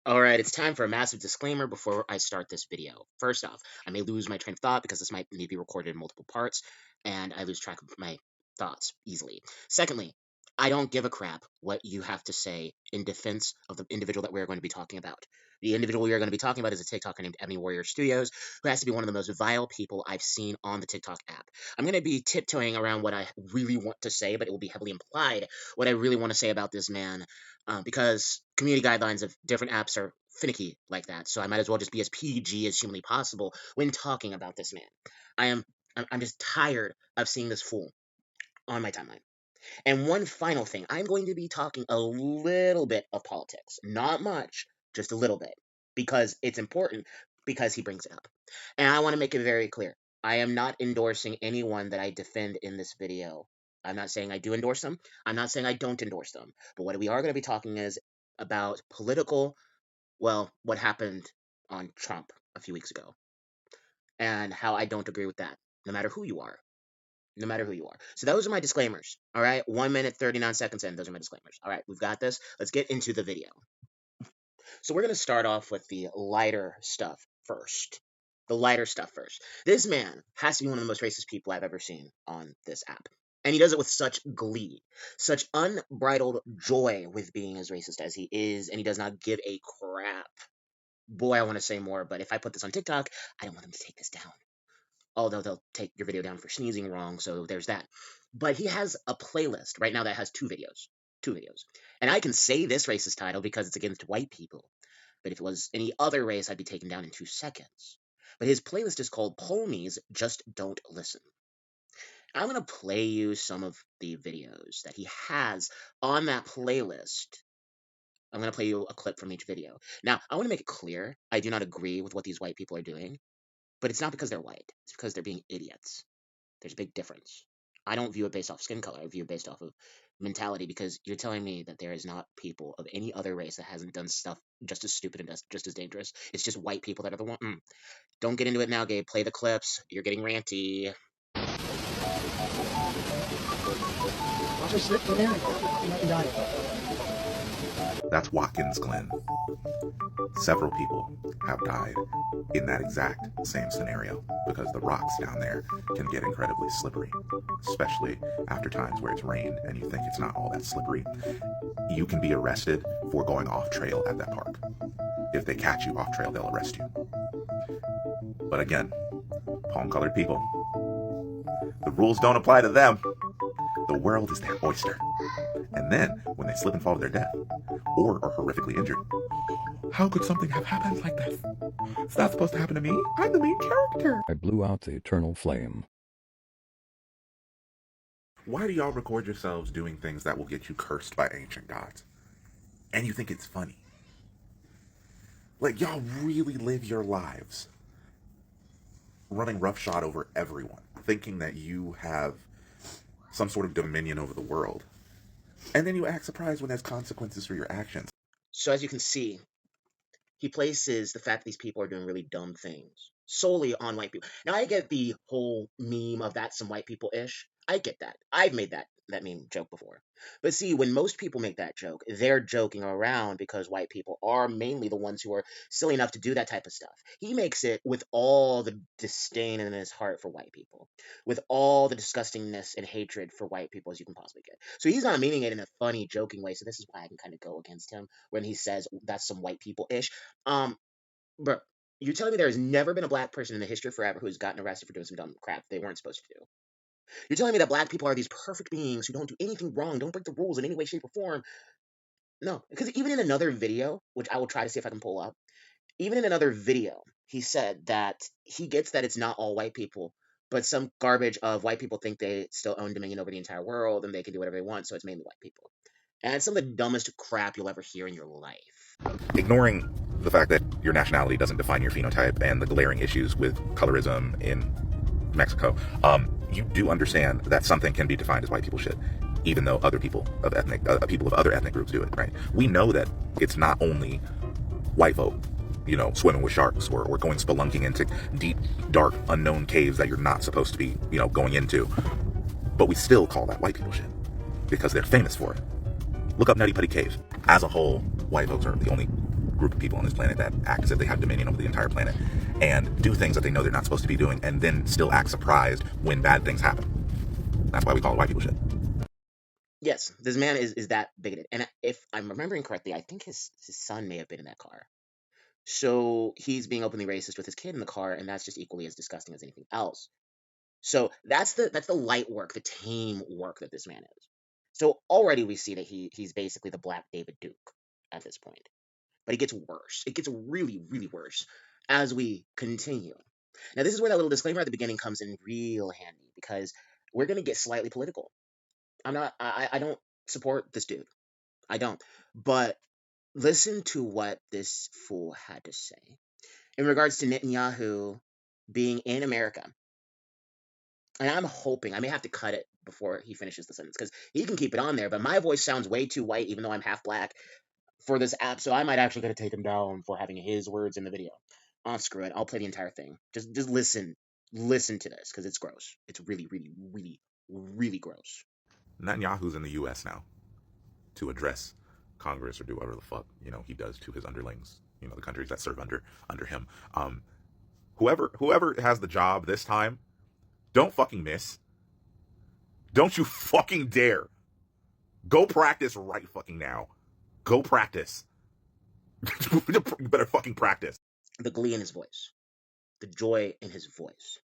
Alright, it's time for a massive disclaimer before I start this video. First off, I may lose my train of thought because this might need to be recorded in multiple parts, and I lose track of my thoughts easily. Secondly, I don't give a crap what you have to say in defense of the individual that we're going to be talking about. The individual we are going to be talking about is a TikToker named Ebony Warrior Studios, who has to be one of the most vile people I've seen on the TikTok app. I'm going to be tiptoeing around what I really want to say, but it will be heavily implied what I really want to say about this man because community guidelines of different apps are finicky like that. So I might as well just be as PG as humanly possible when talking about this man. I'm just tired of seeing this fool on my timeline. And one final thing, I'm going to be talking a little bit of politics, not much, just a little bit, because it's important because he brings it up. And I want to make it very clear. I am not endorsing anyone that I defend in this video. I'm not saying I do endorse them. I'm not saying I don't endorse them. But what we are going to be talking is about what happened on Trump a few weeks ago and how I don't agree with that, no matter who you are. No matter who you are. So those are my disclaimers. All right. 1 minute, 39 seconds in. Those are my disclaimers. All right. We've got this. Let's get into the video. So we're going to start off with the lighter stuff first. This man has to be one of the most racist people I've ever seen on this app. And he does it with such glee, such unbridled joy with being as racist as he is, and he does not give a crap. Boy, I want to say more, but if I put this on TikTok, I don't want them to take this down. Although they'll take your video down for sneezing wrong, so there's that. But he has a playlist right now that has two videos. And I can say this racist title because it's against white people. But if it was any other race, I'd be taken down in 2 seconds. But his playlist is called Ponies Just Don't Listen. I'm going to play you some of the videos that he has on that playlist. I'm going to play you a clip from each video. Now, I want to make it clear, I do not agree with what these white people are doing. But it's not because they're white. It's because they're being idiots. There's a big difference. I don't view it based off skin color. I view it based off of mentality, because you're telling me that there is not people of any other race that hasn't done stuff just as stupid and just as dangerous. It's just white people that are the one. Don't get into it now, Gabe. Play the clips. You're getting ranty. That's Watkins Glen. Several people have died in that exact same scenario because the rocks down there can get incredibly slippery, especially after times where it's rained and you think it's not all that slippery. You can be arrested for going off trail at that park. If they catch you off trail, they'll arrest you. But again, palm-colored people, the rules don't apply to them. The world is their oyster. And then, when they slip and fall to their death, or are horrifically injured, how could something have happened like this? It's not supposed to happen to me. I'm the main character. I blew out the eternal flame. Why do y'all record yourselves doing things that will get you cursed by ancient gods? And you think it's funny? Like, y'all really live your lives running roughshod over everyone, thinking that you have some sort of dominion over the world. And then you act surprised when there's consequences for your actions. So as you can see, he places the fact that these people are doing really dumb things solely on white people. Now, I get the whole meme of that's some white people-ish. I get that. I've made that meme joke before. But see, when most people make that joke, they're joking around because white people are mainly the ones who are silly enough to do that type of stuff. He makes it with all the disdain in his heart for white people, with all the disgustingness and hatred for white people as you can possibly get. So he's not meaning it in a funny, joking way. So this is why I can kind of go against him when he says that's some white people-ish. Bro, you're telling me there's never been a black person in the history of forever who's gotten arrested for doing some dumb crap they weren't supposed to do. You're telling me that black people are these perfect beings who don't do anything wrong, don't break the rules in any way, shape, or form. No, because even in another video, which I will try to see if I can pull up, even in another video, he said that he gets that it's not all white people, but some garbage of white people think they still own dominion over the entire world and they can do whatever they want, so it's mainly white people. And it's some of the dumbest crap you'll ever hear in your life. Ignoring the fact that your nationality doesn't define your phenotype and the glaring issues with colorism in Mexico, you do understand that something can be defined as white people shit, even though other people of other ethnic groups do it, right? We know that it's not only white folk, swimming with sharks or going spelunking into deep, dark, unknown caves that you're not supposed to be, going into. But we still call that white people shit because they're famous for it. Look up Nutty Putty Cave. As a whole, white folks are the only group of people on this planet that act as if they have dominion over the entire planet and do things that they know they're not supposed to be doing and then still act surprised when bad things happen. That's why we call it white people shit. Yes, this man is that bigoted. And if I'm remembering correctly, I think his son may have been in that car. So he's being openly racist with his kid in the car, and that's just equally as disgusting as anything else. So that's the light work, the tame work that this man is. So already we see that he's basically the Black David Duke at this point. But it gets worse. It gets really, really worse as we continue. Now this is where that little disclaimer at the beginning comes in real handy because we're gonna get slightly political. I don't support this dude. I don't. But listen to what this fool had to say in regards to Netanyahu being in America. And I'm hoping I may have to cut it before he finishes the sentence because he can keep it on there, but my voice sounds way too white, even though I'm half black for this app. So I might actually gotta take him down for having his words in the video. Oh, screw it. I'll play the entire thing. Just listen to this because it's gross. It's really, really, really, really gross. Netanyahu's in the U.S. now to address Congress or do whatever the fuck he does to his underlings. The countries that serve under him. Whoever has the job this time, don't fucking miss. Don't you fucking dare. Go practice right fucking now. Go practice. You better fucking practice. The glee in his voice, the joy in his voice.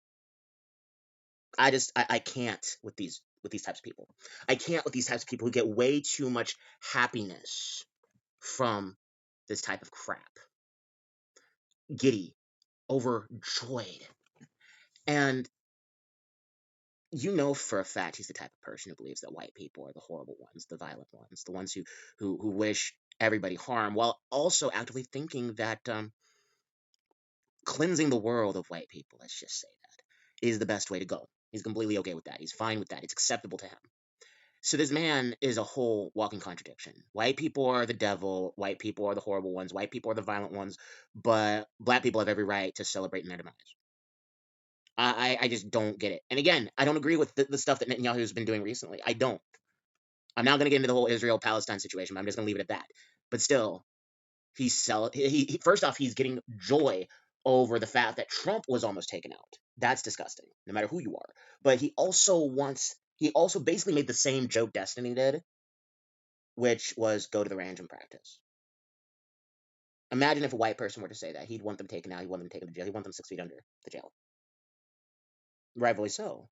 I can't with these types of people. I can't with these types of people who get way too much happiness from this type of crap. Giddy, overjoyed. And you know for a fact he's the type of person who believes that white people are the horrible ones, the violent ones, the ones who wish everybody harm, while also actively thinking that cleansing the world of white people, let's just say that, is the best way to go. He's completely okay with that. He's fine with that. It's acceptable to him. So this man is a whole walking contradiction. White people are the devil. White people are the horrible ones. White people are the violent ones. But black people have every right to celebrate in their demise. I just don't get it. And again, I don't agree with the stuff that Netanyahu's been doing recently. I don't. I'm not going to get into the whole Israel-Palestine situation, but I'm just going to leave it at that. But still, first off, he's getting joy over the fact that Trump was almost taken out. That's disgusting, no matter who you are. But he also basically made the same joke Destiny did, which was go to the range and practice. Imagine if a white person were to say that. He'd want them taken out. He'd want them taken to jail. He'd want them 6 feet under the jail. Rightfully so.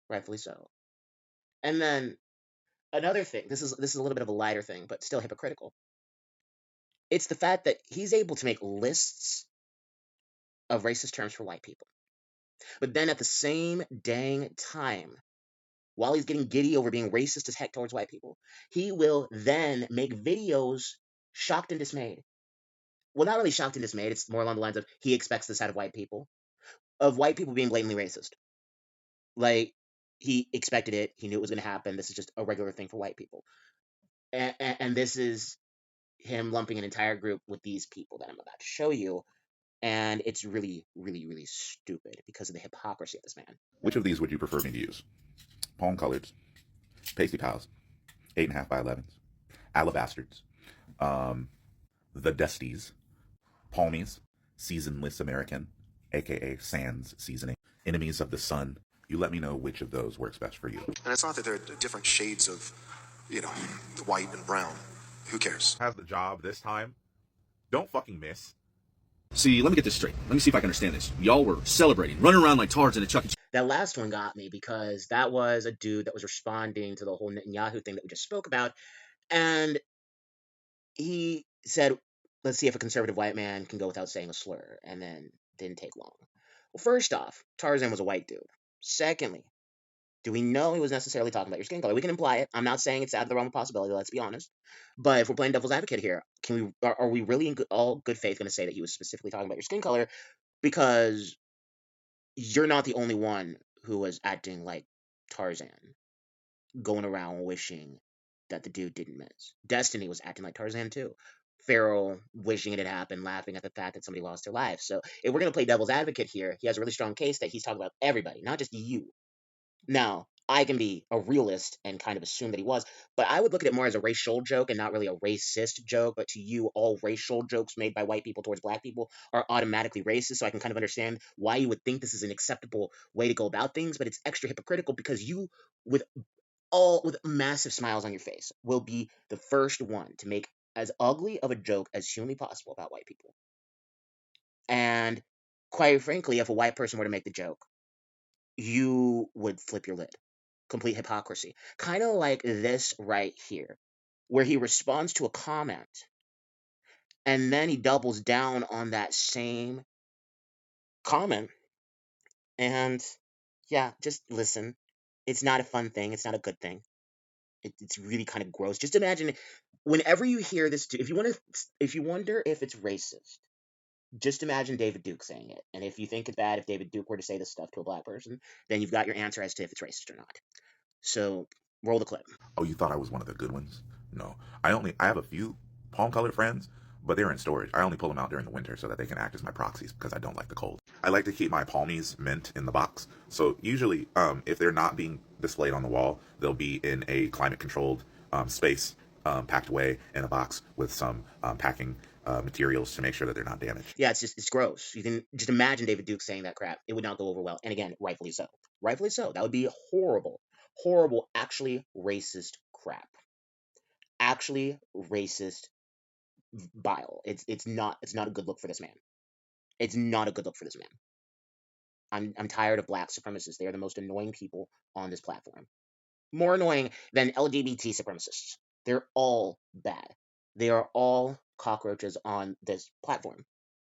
Rightfully so. And then another thing, this is a little bit of a lighter thing, but still hypocritical. It's the fact that he's able to make lists of racist terms for white people. But then at the same dang time, while he's getting giddy over being racist as heck towards white people, he will then make videos shocked and dismayed. Well, not really shocked and dismayed. It's more along the lines of he expects this out of white people being blatantly racist. Like, he expected it. He knew it was going to happen. This is just a regular thing for white people. And this is him lumping an entire group with these people that I'm about to show you. And it's really, really, really stupid because of the hypocrisy of this man. Which of these would you prefer me to use? Palm coloreds, pasty pals, 8.5 by 11s, alabastards, the dusties, palmies, seasonless American, aka sans seasoning, enemies of the sun. You let me know which of those works best for you. And it's not that there are different shades of, white and brown. Who cares? Has the job this time. Don't fucking miss. See, let me get this straight. Let me see if I can understand this. Y'all were celebrating, running around like tards in a Chuck E. That last one got me because that was a dude that was responding to the whole Netanyahu thing that we just spoke about. And he said, let's see if a conservative white man can go without saying a slur. And then didn't take long. Well, first off, Tarzan was a white dude. Secondly, do we know he was necessarily talking about your skin color? We can imply it. I'm not saying it's out of the realm of possibility, let's be honest. But if we're playing devil's advocate here, are we really in all good faith going to say that he was specifically talking about your skin color? Because you're not the only one who was acting like Tarzan, going around wishing that the dude didn't miss. Destiny was acting like Tarzan too. Farrell wishing it had happened, laughing at the fact that somebody lost their life. So if we're going to play devil's advocate here, he has a really strong case that he's talking about everybody, not just you. Now, I can be a realist and kind of assume that he was, but I would look at it more as a racial joke and not really a racist joke. But to you, all racial jokes made by white people towards black people are automatically racist. So I can kind of understand why you would think this is an acceptable way to go about things, but it's extra hypocritical because you, with with massive smiles on your face, will be the first one to make as ugly of a joke as humanly possible about white people. And quite frankly, if a white person were to make the joke, you would flip your lid. Complete hypocrisy. Kind of like this right here, where he responds to a comment and then he doubles down on that same comment. And yeah, just listen. It's not a fun thing. It's not a good thing. It's really kind of gross. Just imagine whenever you hear this, if you wonder if it's racist, just imagine David Duke saying it. And if you think it's bad if David Duke were to say this stuff to a black person, then you've got your answer as to if it's racist or not. So roll the clip. Oh, you thought I was one of the good ones? No. I have a few palm colored friends, but they're in storage. I only pull them out during the winter so that they can act as my proxies because I don't like the cold. I like to keep my palmies mint in the box. So usually, if they're not being displayed on the wall, they'll be in a climate controlled space, packed away in a box with some packing materials to make sure that they're not damaged. Yeah, it's gross. You can just imagine David Duke saying that crap. It would not go over well. And again, rightfully so. Rightfully so. That would be horrible, horrible, actually racist crap. Actually racist bile. It's not a good look for this man. It's not a good look for this man. I'm tired of black supremacists. They are the most annoying people on this platform. More annoying than LGBT supremacists. They're all bad. They are all cockroaches on this platform.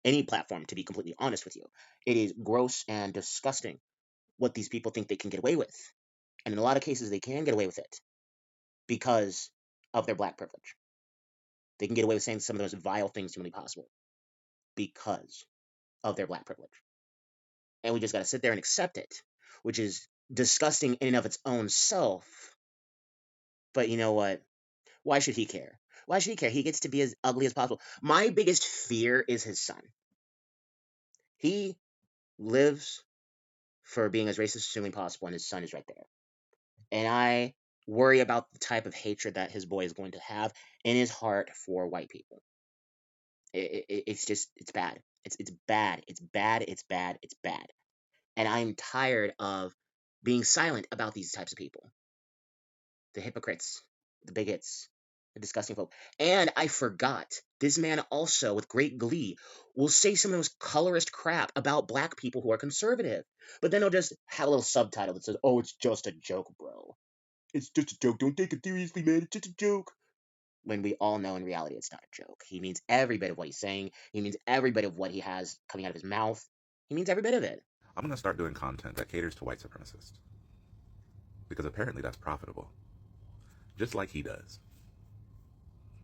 Any platform, to be completely honest with you. It is gross and disgusting what these people think they can get away with. And in a lot of cases, they can get away with it because of their black privilege. They can get away with saying some of the most vile things humanly possible because of their black privilege. And we just got to sit there and accept it, which is disgusting in and of its own self. But you know what? Why should he care? Why should he care? He gets to be as ugly as possible. My biggest fear is his son. He lives for being as racist as humanly possible, and his son is right there. And I worry about the type of hatred that his boy is going to have in his heart for white people. It's bad. It's bad. It's bad. It's bad. It's bad. And I'm tired of being silent about these types of people. The hypocrites, the bigots, the disgusting folk. And I forgot, this man also, with great glee, will say some of the most colorist crap about black people who are conservative. But then he'll just have a little subtitle that says, "Oh, it's just a joke, bro. It's just a joke. Don't take it seriously, man. It's just a joke." When we all know in reality it's not a joke. He means every bit of what he's saying. He means every bit of what he has coming out of his mouth. He means every bit of it. I'm going to start doing content that caters to white supremacists because apparently that's profitable, just like he does.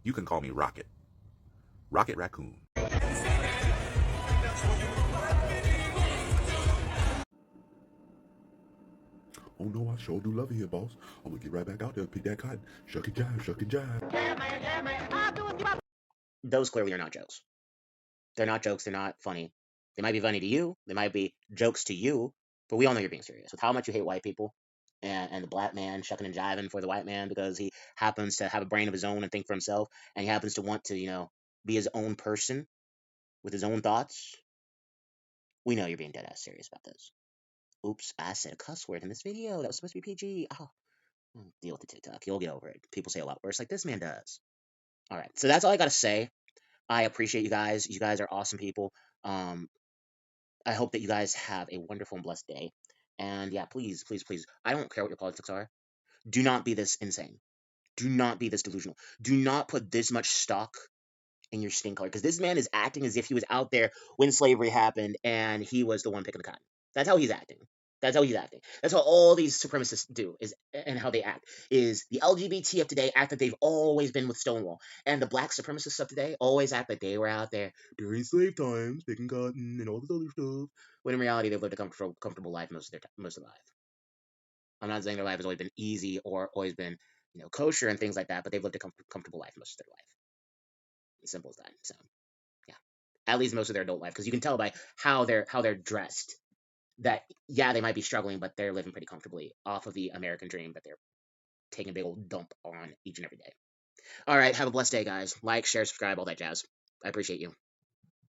You can call me Rocket. Rocket Raccoon. Oh no, I sure do love it here, boss. I'm gonna get right back out there and pick that cotton. Shuck and jive, shuck and jive. Those clearly are not jokes. They're not jokes. They're not funny. They might be funny to you. They might be jokes to you. But we all know you're being serious. With how much you hate white people and the black man shucking and jiving for the white man because he happens to have a brain of his own and think for himself, and he happens to want to, be his own person with his own thoughts. We know you're being dead ass serious about this. Oops, I said a cuss word in this video. That was supposed to be PG. Oh, deal with the TikTok. You'll get over it. People say a lot worse, like this man does. All right, so that's all I got to say. I appreciate you guys. You guys are awesome people. I hope that you guys have a wonderful and blessed day. And yeah, please, please, please, I don't care what your politics are. Do not be this insane. Do not be this delusional. Do not put this much stock in your skin color, because this man is acting as if he was out there when slavery happened and he was the one picking the cotton. That's how he's acting. That's how he's acting. That's how all these supremacists do, is and how they act. Is the LGBT of today act that they've always been with Stonewall, and the black supremacists of today always act like they were out there during slave times picking cotton and all this other stuff. When in reality, they've lived a comfortable life most of their life. I'm not saying their life has always been easy or always been kosher and things like that, but they've lived a comfortable life most of their life. As simple as that. So yeah, at least most of their adult life, because you can tell by how they're dressed that, yeah, they might be struggling, but they're living pretty comfortably off of the American dream, but they're taking a big old dump on each and every day. All right, have a blessed day, guys. Like, share, subscribe, all that jazz. I appreciate you.